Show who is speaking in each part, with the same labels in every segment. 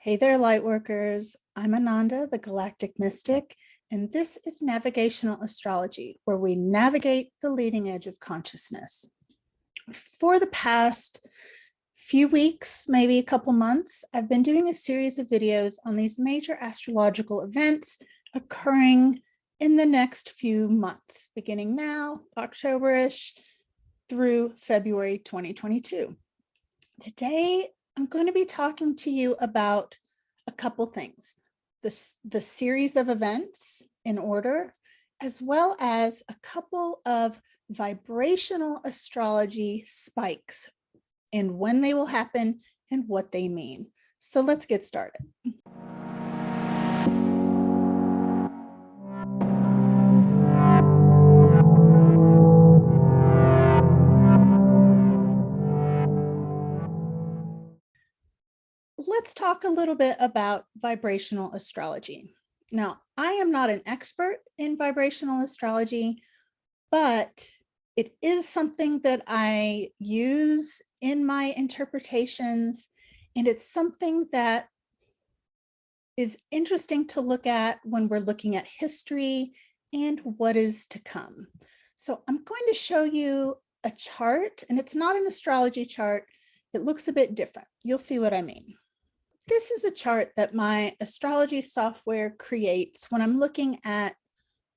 Speaker 1: Hey there, Lightworkers. I'm Ananda, the Galactic Mystic, and this is Navigational Astrology, where we navigate the leading edge of consciousness. For the past few weeks, maybe a couple months, I've been doing a series of videos on these major astrological events occurring in the next few months, beginning now, October-ish, through February 2022. Today, I'm going to be talking to you about a couple things, the series of events in order, as well as a couple of vibrational astrology spikes and when they will happen and what they mean. So let's get started. Let's talk a little bit about vibrational astrology. Now, I am not an expert in vibrational astrology, but it is something that I use in my interpretations, and it's something that is interesting to look at when we're looking at history and what is to come. So I'm going to show you a chart, and it's not an astrology chart. It looks a bit different. You'll see what I mean. This is a chart that my astrology software creates when I'm looking at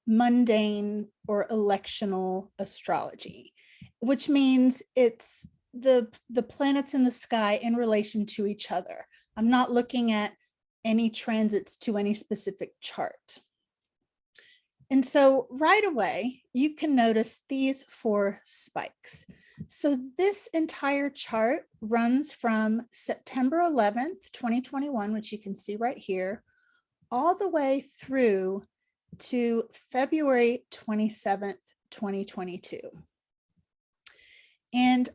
Speaker 1: mundane or electional astrology, which means it's the planets in the sky in relation to each other. I'm not looking at any transits to any specific chart. And so right away, you can notice these four spikes. So this entire chart runs from September 11th, 2021, which you can see right here, all the way through to February 27th, 2022. And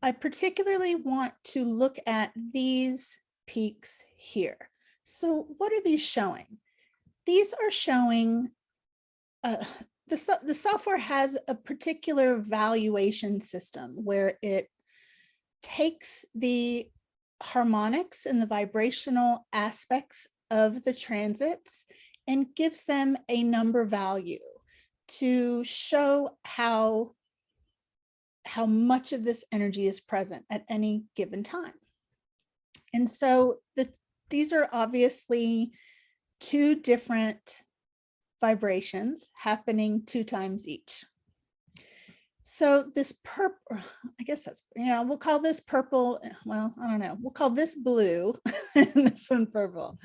Speaker 1: I particularly want to look at these peaks here. So what are these showing? These are showing the software has a particular valuation system where it takes the harmonics and the vibrational aspects of the transits and gives them a number value to show how much of this energy is present at any given time. And so these are obviously two different vibrations happening 2 times each. So this purple, I guess that's, yeah, we'll call this purple. Well, I don't know. We'll call this blue and this one purple.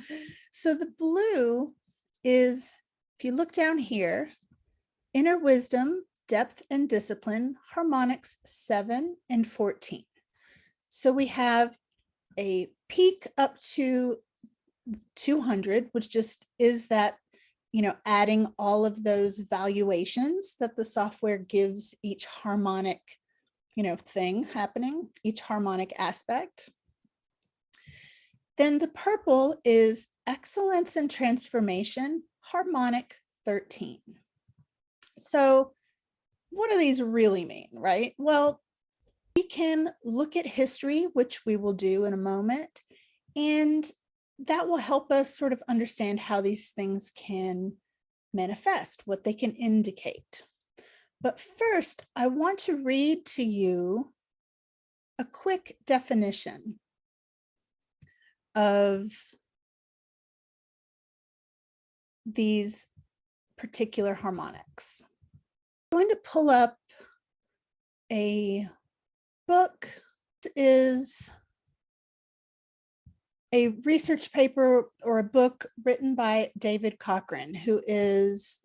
Speaker 1: So the blue is, if you look down here, inner wisdom, depth and discipline, harmonics 7 and 14. So we have a peak up to 200, which just is that, adding all of those valuations that the software gives each harmonic, thing happening, each harmonic aspect. Then the purple is excellence and transformation, harmonic 13. So what do these really mean, right? Well, we can look at history, which we will do in a moment, and that will help us sort of understand how these things can manifest, what they can indicate. But first, I want to read to you a quick definition of these particular harmonics. I'm going to pull up a book. This is a research paper or a book written by David Cochran, who is,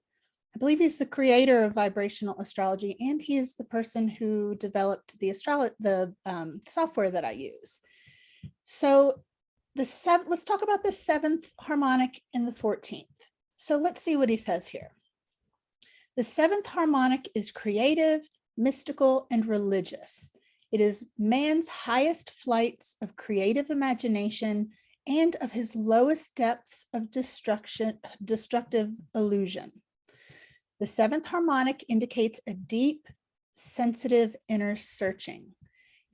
Speaker 1: I believe he's the creator of vibrational astrology, and he is the person who developed the software that I use. So let's talk about the 7th harmonic and the 14th. So let's see what he says here. The 7th harmonic is creative, mystical, and religious. It is man's highest flights of creative imagination and of his lowest depths of destructive illusion. The 7th harmonic indicates a deep, sensitive inner searching.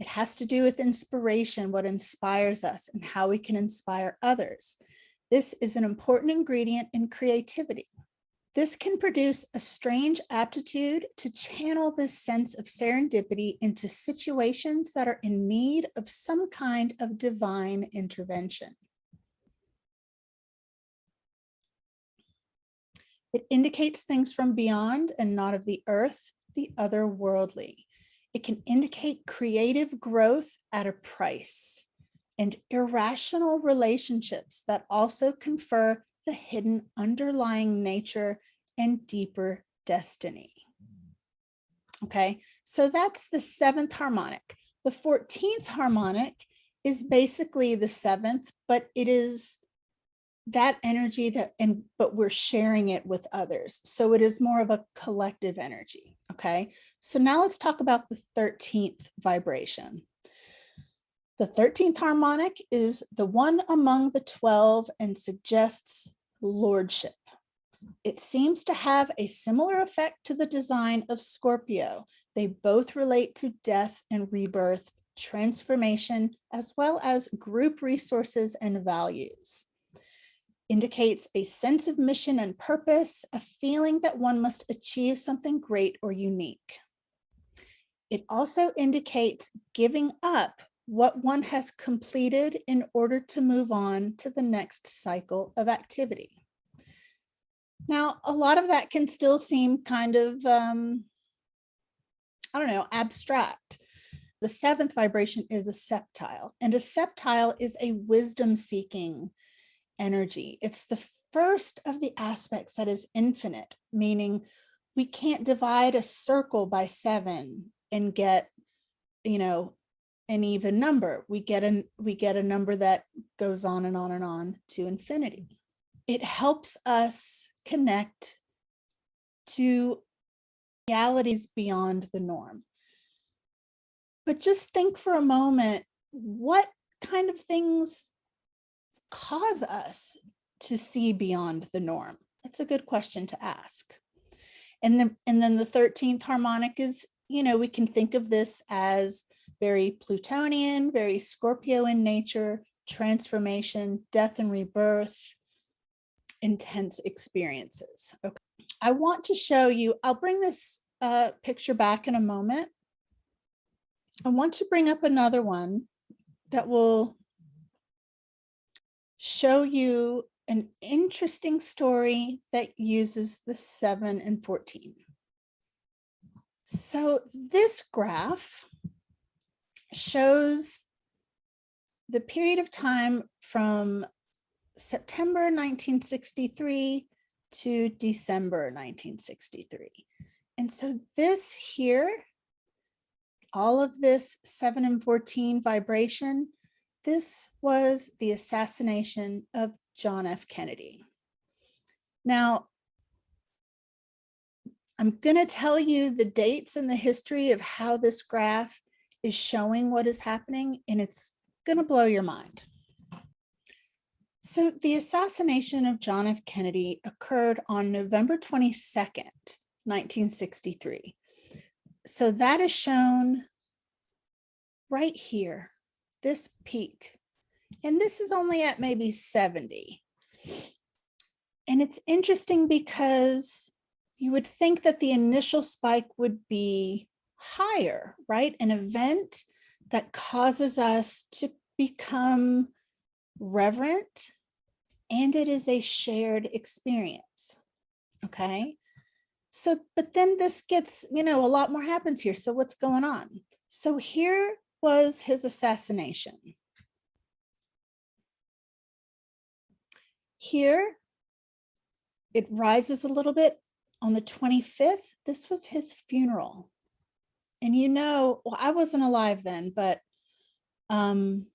Speaker 1: It has to do with inspiration, what inspires us and how we can inspire others. This is an important ingredient in creativity. This can produce a strange aptitude to channel this sense of serendipity into situations that are in need of some kind of divine intervention. It indicates things from beyond and not of the earth, the otherworldly. It can indicate creative growth at a price and irrational relationships that also confer the hidden underlying nature and deeper destiny. Okay, so that's the 7th harmonic. The 14th harmonic is basically the 7th, but it is that energy but we're sharing it with others. So it is more of a collective energy. Okay, so now let's talk about the 13th vibration. The 13th harmonic is the one among the 12 and suggests lordship. It seems to have a similar effect to the design of Scorpio. They both relate to death and rebirth, transformation, as well as group resources and values. Indicates a sense of mission and purpose, a feeling that one must achieve something great or unique. It also indicates giving up what one has completed in order to move on to the next cycle of activity. Now, a lot of that can still seem kind of, abstract. The 7th vibration is a septile, and a septile is a wisdom-seeking energy. It's the first of the aspects that is infinite, meaning we can't divide a circle by 7 and get, an even number. We get a number that goes on and on and on to infinity. It helps us connect to realities beyond the norm. But just think for a moment, what kind of things cause us to see beyond the norm? That's a good question to ask. And then the 13th harmonic is, we can think of this as very Plutonian, very Scorpio in nature, transformation, death and rebirth, intense experiences. Okay. I want to show you, I'll bring this picture back in a moment. I want to bring up another one that will show you an interesting story that uses the 7 and 14. So this graph shows the period of time from September 1963 to December 1963. And so this here, all of this 7 and 14 vibration, this was the assassination of John F. Kennedy. Now, I'm going to tell you the dates and the history of how this graph is showing what is happening, and it's going to blow your mind. So the assassination of John F. Kennedy occurred on November 22nd, 1963. So that is shown right here, this peak. And this is only at maybe 70. And it's interesting because you would think that the initial spike would be higher, right? An event that causes us to become reverent, and it is a shared experience. Okay. So, but then this gets, a lot more happens here. So what's going on? So here was his assassination. Here, it rises a little bit. On the 25th, this was his funeral. And well, I wasn't alive then, but I'm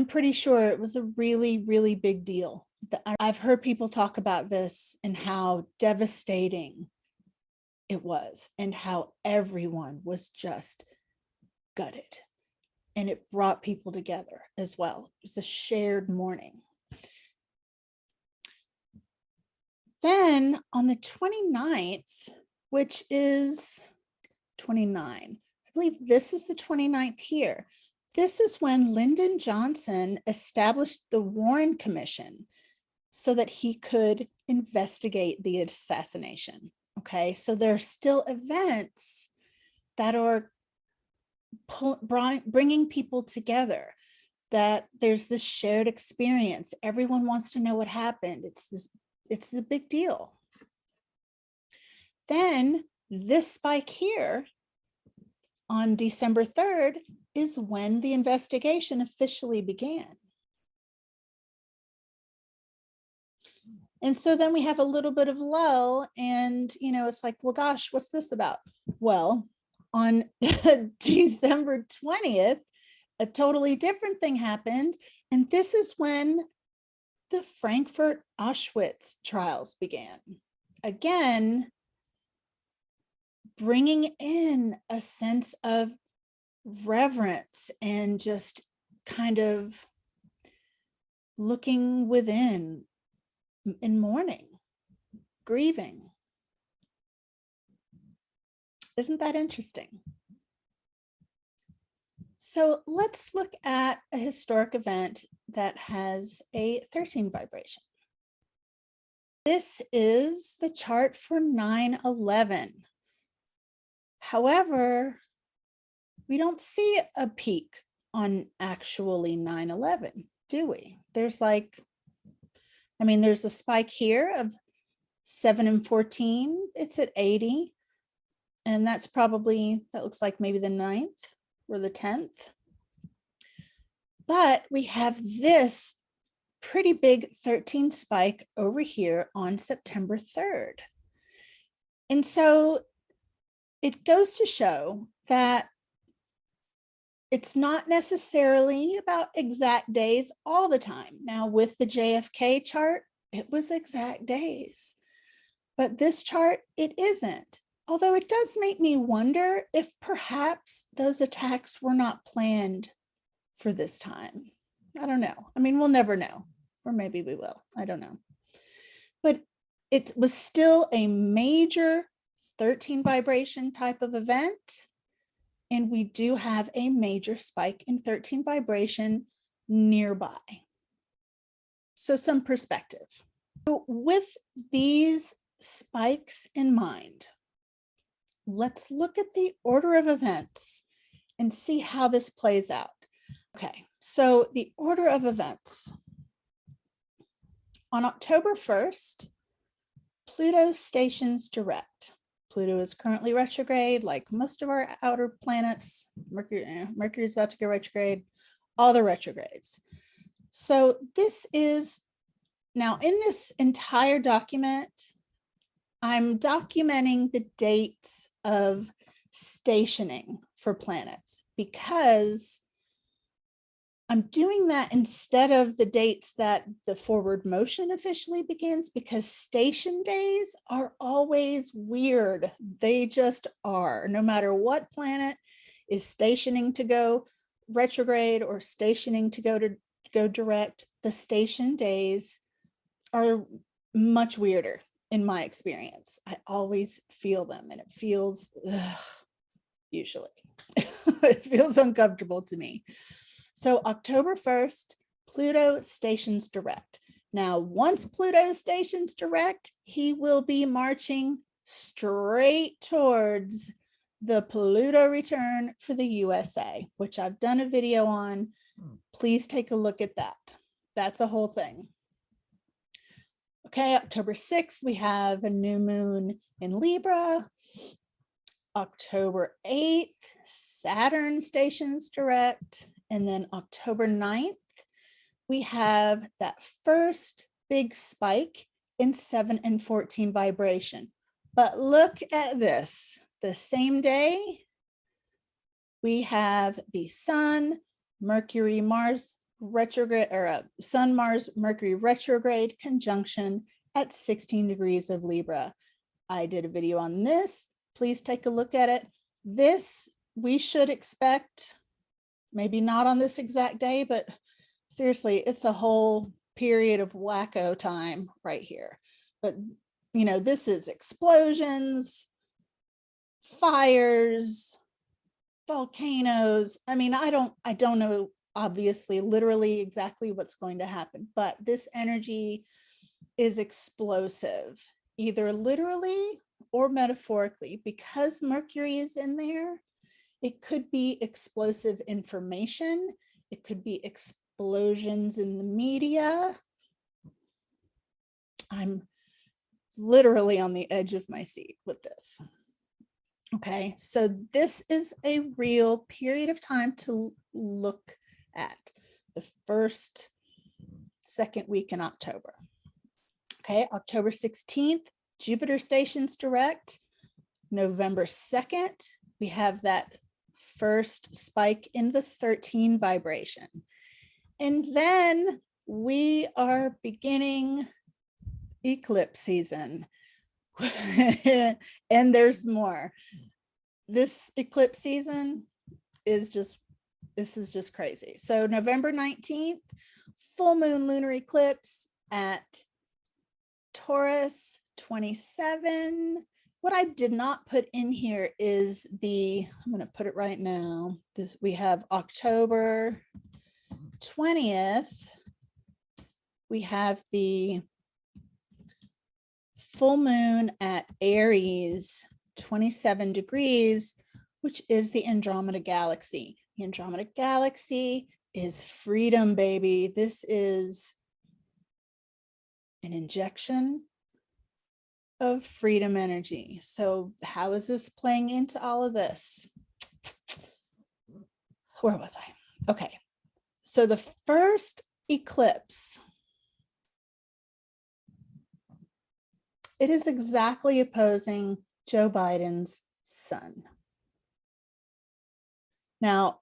Speaker 1: pretty sure it was a really, really big deal. I've heard people talk about this and how devastating it was and how everyone was just gutted. And it brought people together as well. It was a shared mourning. Then on the 29th, which is 29, I believe this is the 29th here. This is when Lyndon Johnson established the Warren Commission so that he could investigate the assassination. Okay, so there are still events that are bringing people together, that there's this shared experience. Everyone wants to know what happened. It's the big deal. Then this spike here on December 3rd is when the investigation officially began. And so then we have a little bit of lull, and it's like, well, gosh, what's this about? Well, on December 20th, a totally different thing happened. And this is when the Frankfurt Auschwitz trials began. Again, bringing in a sense of reverence and just kind of looking within in mourning, grieving. Isn't that interesting? So let's look at a historic event that has a 13 vibration. This is the chart for 9/11. However, we don't see a peak on actually 9/11, do we? There's there's a spike here of 7 and 14. It's at 80. And that looks like maybe the 9th or the 10th. But we have this pretty big 13 spike over here on September 3rd. And so it goes to show that it's not necessarily about exact days all the time. Now, with the JFK chart, it was exact days. But this chart, it isn't. Although it does make me wonder if perhaps those attacks were not planned for this time. I don't know. We'll never know, or maybe we will. I don't know. But it was still a major 13 vibration type of event. And we do have a major spike in 13 vibration nearby. So some perspective. So with these spikes in mind, let's look at the order of events and see how this plays out. Okay, so the order of events. On October 1st, Pluto stations direct. Pluto is currently retrograde, like most of our outer planets. Mercury is about to go retrograde, all the retrogrades. So this is, now in this entire document, I'm documenting the dates of stationing for planets because I'm doing that instead of the dates that the forward motion officially begins, because station days are always weird. They just are. No matter what planet is stationing to go retrograde or stationing to go direct, the station days are much weirder in my experience. I always feel them, and it feels, usually, it feels uncomfortable to me. So October 1st, Pluto stations direct. Now, once Pluto stations direct, he will be marching straight towards the Pluto return for the USA, which I've done a video on. Please take a look at that. That's a whole thing. Okay, October 6th, we have a new moon in Libra. October 8th, Saturn stations direct. And then October 9th, we have that first big spike in 7 and 14 vibration. But look at this. The same day, we have the Sun, Mercury, Mars retrograde, or Sun, Mars, Mercury retrograde conjunction at 16 degrees of Libra. I did a video on this. Please take a look at it. This we should expect, maybe not on this exact day, but seriously, it's a whole period of wacko time right here. But, this is explosions, fires, volcanoes. I mean, I don't know, obviously, literally exactly what's going to happen, but this energy is explosive, either literally or metaphorically, because Mercury is in there. It could be explosive information. It could be explosions in the media. I'm literally on the edge of my seat with this. Okay, so this is a real period of time to look at the first, second week in October. Okay, October 16th, Jupiter stations direct. November 2nd, we have that first spike in the 13 vibration. And then we are beginning eclipse season. And there's more. This eclipse season is just, this is just crazy. So November 19th, full moon lunar eclipse at Taurus 27. What I did not put in here is the, I'm going to put it right now. This, we have October 20th. We have the full moon at Aries 27 degrees, which is the Andromeda galaxy. The Andromeda galaxy is freedom, baby. This is an injection of freedom energy. So how is this playing into all of this? Where was I? Okay. So the first eclipse, it is exactly opposing Joe Biden's sun. Now,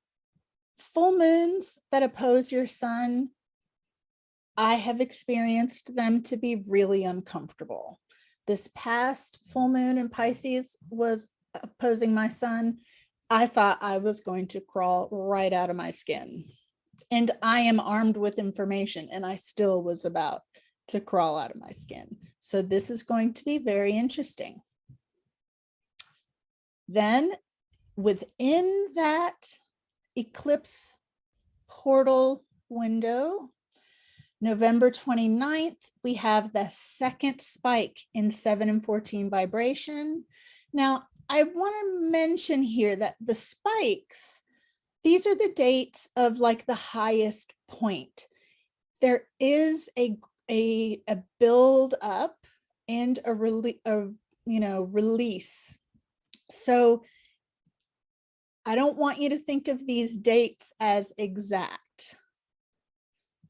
Speaker 1: full moons that oppose your sun, I have experienced them to be really uncomfortable. This past full moon in Pisces was opposing my sun. I thought I was going to crawl right out of my skin. And I am armed with information, and I still was about to crawl out of my skin. So this is going to be very interesting. Then within that eclipse portal window, November 29th, we have the second spike in 7 and 14 vibration. Now, I want to mention here that the spikes, these are the dates of like the highest point. There is a build up and a release. So I don't want you to think of these dates as exact,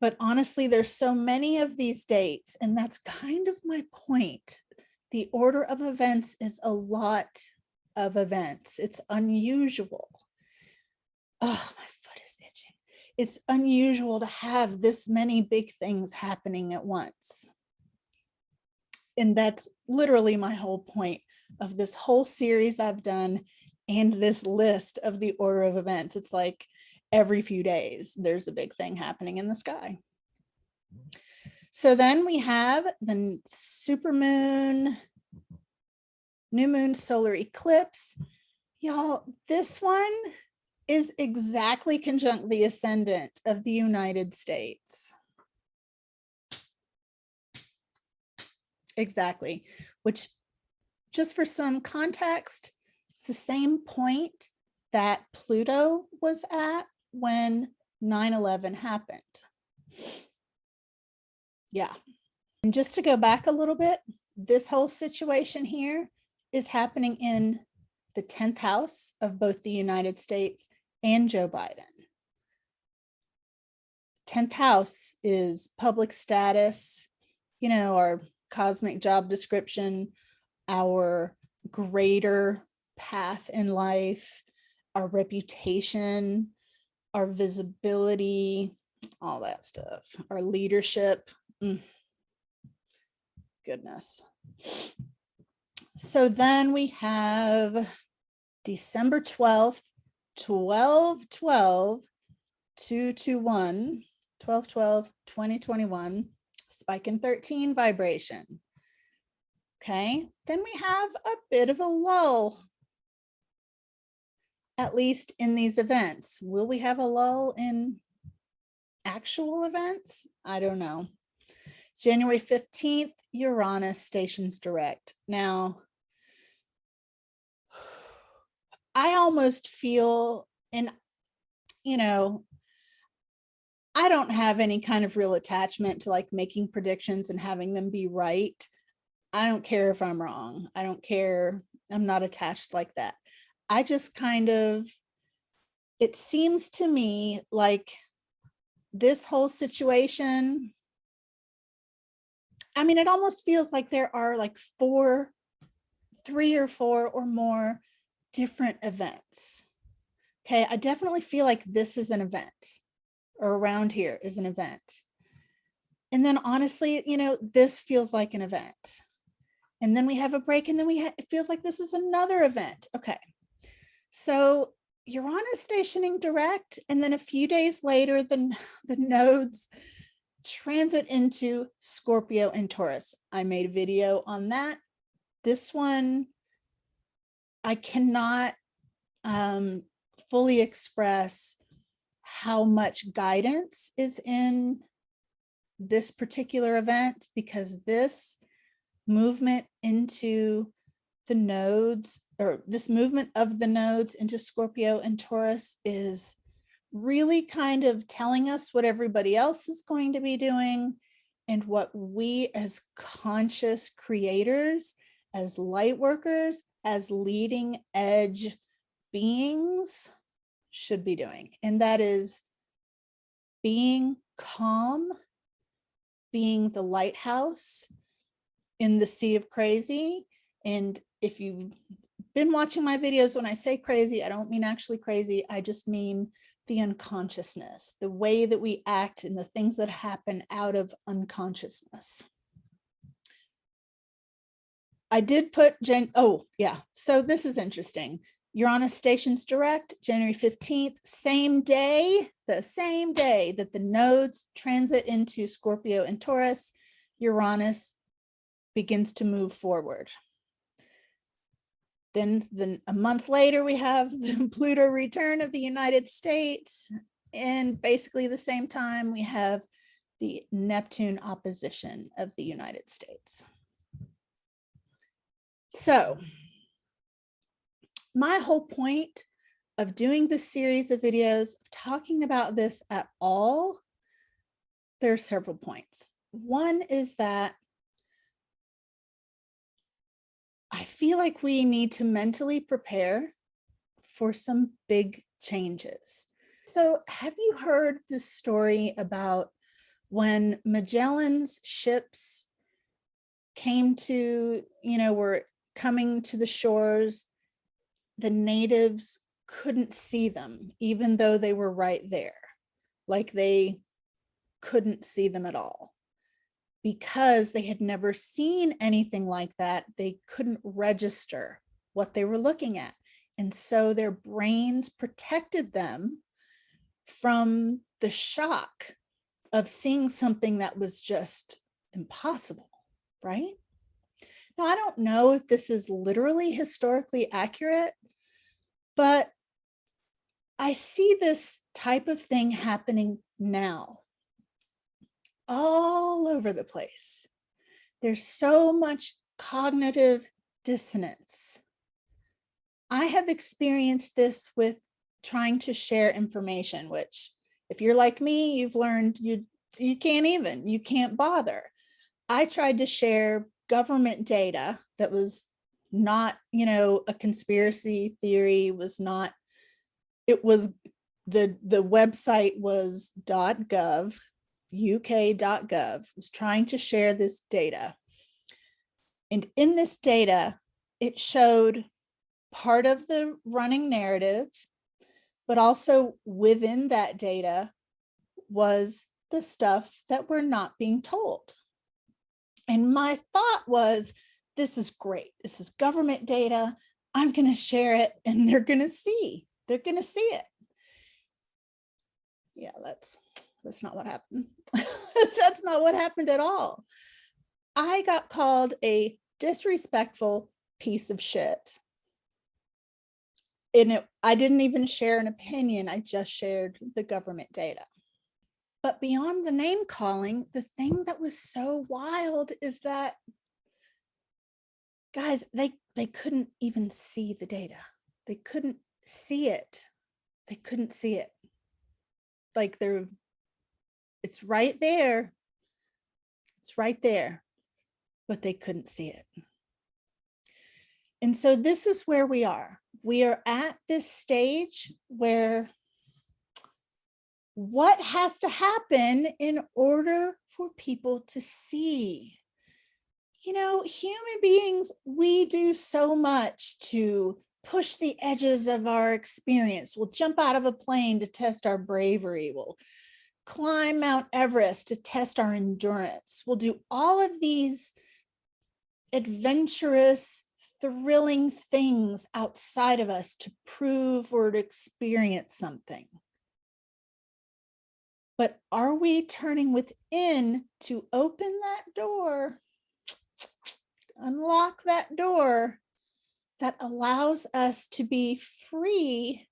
Speaker 1: but honestly, there's so many of these dates, and that's kind of my point. The order of events is a lot of events. It's unusual. Oh, my foot is itching. It's unusual to have this many big things happening at once. And that's literally my whole point of this whole series I've done and this list of the order of events. It's like every few days, there's a big thing happening in the sky. So then we have the supermoon, new moon solar eclipse. Y'all, this one is exactly conjunct the ascendant of the United States. Exactly, which, just for some context, it's the same point that Pluto was at when 9/11 happened. Yeah. And just to go back a little bit, this whole situation here is happening in the 10th house of both the United States and Joe Biden. 10th house is public status, you know, our cosmic job description, our greater path in life, our reputation, our visibility, all that stuff, our leadership. Goodness. So then we have December 12th, 12/12, 221, 12/12, 2021, spike in 13 vibration. Okay, then we have a bit of a lull. at least in these events. Will we have a lull in actual events? I don't know. January 15th, Uranus stations direct. Now, I almost feel, and you know, I don't have any kind of real attachment to like making predictions and having them be right. I don't care if I'm wrong. I don't care. I'm not attached like that. I just kind of, it seems to me like this whole situation, I mean, it almost feels like there are like three or four or more different events. Okay, I definitely feel like this is an event, or around here is an event. And then honestly, you know, this feels like an event. And then we have a break, and then it feels like this is another event. Okay, so Uranus stationing direct, and then a few days later, the nodes transit into Scorpio and Taurus. I made a video on that. This one, I cannot fully express how much guidance is in this particular event, because this movement into the nodes, or this movement of the nodes into Scorpio and Taurus, is really kind of telling us what everybody else is going to be doing and what we as conscious creators, as light workers, as leading edge beings should be doing. And that is being calm, being the lighthouse in the sea of crazy. And if you've been watching my videos, when I say crazy, I don't mean actually crazy. I just mean the unconsciousness, the way that we act and the things that happen out of unconsciousness. I did put oh yeah, so this is interesting. Uranus stations direct January 15th, same day, the same day that the nodes transit into Scorpio and Taurus, Uranus begins to move forward. Then a month later, we have the Pluto return of the United States. And basically the same time, we have the Neptune opposition of the United States. So my whole point of doing this series of videos, of talking about this at all, there are several points. One is that I feel like we need to mentally prepare for some big changes. So have you heard this story about when Magellan's ships came to, were coming to the shores, the natives couldn't see them, even though they were right there. Like they couldn't see them at all. Because they had never seen anything like that, they couldn't register what they were looking at. And so their brains protected them from the shock of seeing something that was just impossible, right? Now, I don't know if this is literally historically accurate, but I see this type of thing happening now all over the place. There's so much cognitive dissonance. I have experienced this with trying to share information, which if you're like me, you've learned you can't bother. I tried to share government data that was not, a conspiracy theory, was not, it was the website was .gov, uk.gov, was trying to share this data. And in this data, it showed part of the running narrative, but also within that data was the stuff that we're not being told. And my thought was, this is great. This is government data. I'm going to share it and they're going to see it. Yeah, that's not what happened. That's not what happened at all. I got called a disrespectful piece of shit I didn't even share an opinion. I just shared the government data. But beyond the name calling, the thing that was so wild is that, guys, they couldn't even see the data. They couldn't see it. They couldn't see it. Like it's right there. It's right there, but they couldn't see it. And so this is where we are. We are at this stage where what has to happen in order for people to see? You know, human beings, we do so much to push the edges of our experience. We'll jump out of a plane to test our bravery. We'll climb Mount Everest to test our endurance. We'll do all of these adventurous, thrilling things outside of us to prove or to experience something. But are we turning within to open that door, unlock that door that allows us to be free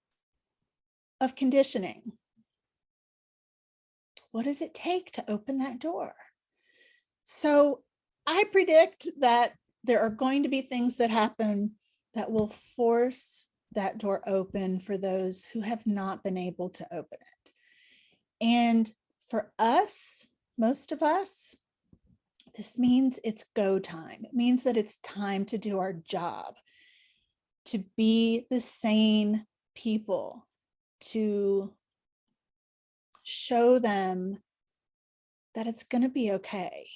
Speaker 1: of conditioning? What does it take to open that door? So I predict that there are going to be things that happen that will force that door open for those who have not been able to open it. And for us, most of us, this means it's go time. It means that it's time to do our job, to be the sane people, to show them that it's going to be okay,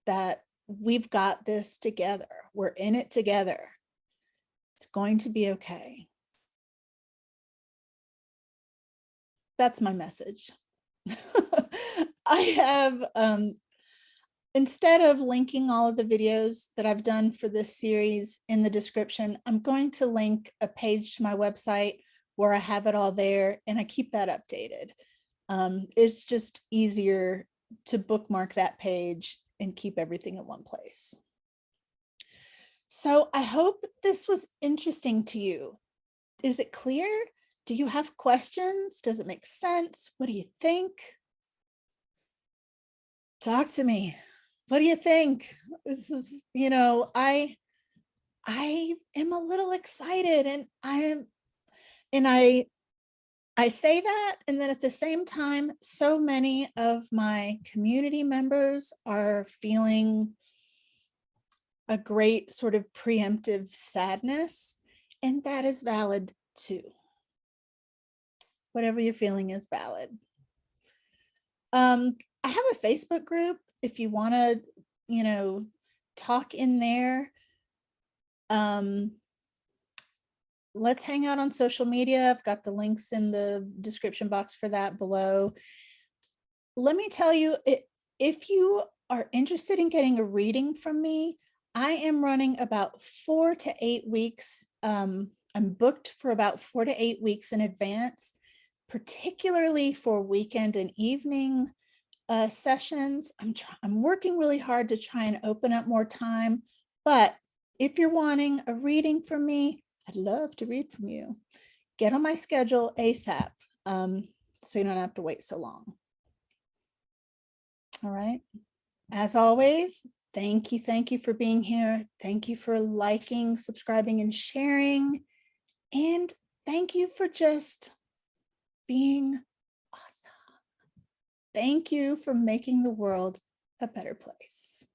Speaker 1: that we've got this together. We're in it together. It's going to be okay. That's my message. I have, instead of linking all of the videos that I've done for this series in the description, I'm going to link a page to my website where I have it all there, and I keep that updated. It's just easier to bookmark that page and keep everything in one place. So I hope this was interesting to you. Is it clear? Do you have questions? Does it make sense? What do you think? Talk to me. What do you think? This is, you know, I am a little excited, and I say that, and then at the same time, so many of my community members are feeling a great sort of preemptive sadness, and that is valid too. Whatever you're feeling is valid. I have a Facebook group if you want to, you know, talk in there. Let's hang out on social media. I've got the links in the description box for that below. Let me tell you, if you are interested in getting a reading from me, I am running about 4 to 8 weeks. I'm booked for about 4 to 8 weeks in advance, particularly for weekend and evening sessions. I'm working really hard to try and open up more time, but if you're wanting a reading from me, I'd love to read from you. Get on my schedule ASAP, so you don't have to wait so long. All right. As always, thank you for being here. Thank you for liking, subscribing, and sharing. And thank you for just being awesome. Thank you for making the world a better place.